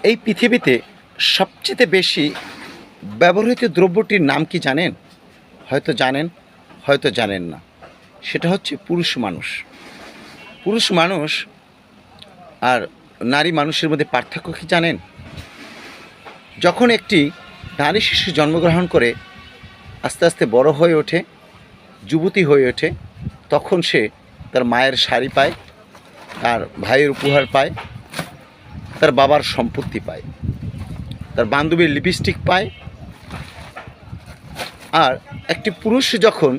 এই পৃথিবীতে সবচেয়ে বেশি ব্যবহৃত দ্রব্যটির নাম কি জানেন? হয়তো জানেন, হয়তো জানেন না। সেটা হচ্ছে পুরুষ মানুষ। পুরুষ মানুষ আর নারী মানুষের মধ্যে পার্থক্য কি জানেন? যখন একটি নারী শিশু জন্মগ্রহণ করে আস্তে আস্তে বড় হয়ে ওঠে, যুবতী হয়ে ওঠে, তখন সে তার মায়ের শাড়ি পায়, তার ভাইয়ের উপহার পায়, তার বাবার সম্পত্তি পায়, তার বান্ধবীর লিপস্টিক পায়। আর একটি পুরুষ যখন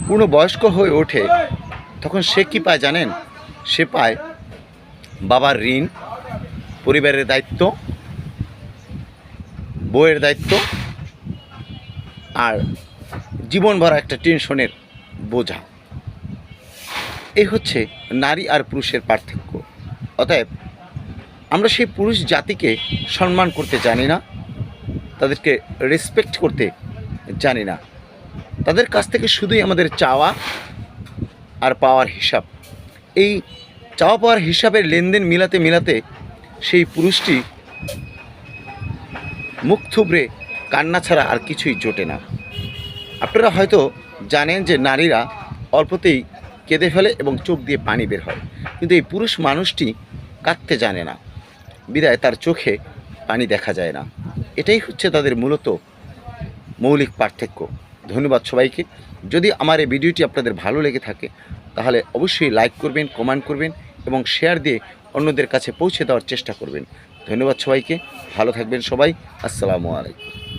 পূর্ণবয়স্ক হয়ে ওঠে তখন সে কি পায় জানেন? সে পায় বাবার ঋণ, পরিবারের দায়িত্ব, বউয়ের দায়িত্ব, আর জীবনভরা একটা টেনশনের বোঝা। এই হচ্ছে নারী আর পুরুষের পার্থক্য। অতএব আমরা সেই পুরুষ জাতিকে সম্মান করতে জানি না, তাদেরকে রেসপেক্ট করতে জানি না। তাদের কাছ থেকে শুধুই আমাদের চাওয়া আর পাওয়ার হিসাব। এই চাওয়া পাওয়ার হিসাবের লেনদেন মিলাতে মিলাতে সেই পুরুষটি মুখ থুবড়ে কান্না ছাড়া আর কিছুই জোটে না। আপনারা হয়তো জানেন যে নারীরা অল্পতেই কেঁদে ফেলে এবং চোখ দিয়ে পানি বের হয়, কিন্তু এই পুরুষ মানুষটি কাঁদতে জানে না, বিধায় তার চোখে পানি দেখা যায় না। এটাই হচ্ছে তাদের মূলত মৌলিক পার্থক্য। ধন্যবাদ সবাইকে। যদি আমার এই ভিডিওটি আপনাদের ভালো লেগে থাকে তাহলে অবশ্যই লাইক করবেন, কমেন্ট করবেন এবং শেয়ার দিয়ে অন্যদের কাছে পৌঁছে দেওয়ার চেষ্টা করবেন। ধন্যবাদ সবাইকে। ভালো থাকবেন সবাই। আসসালামু আলাইকুম।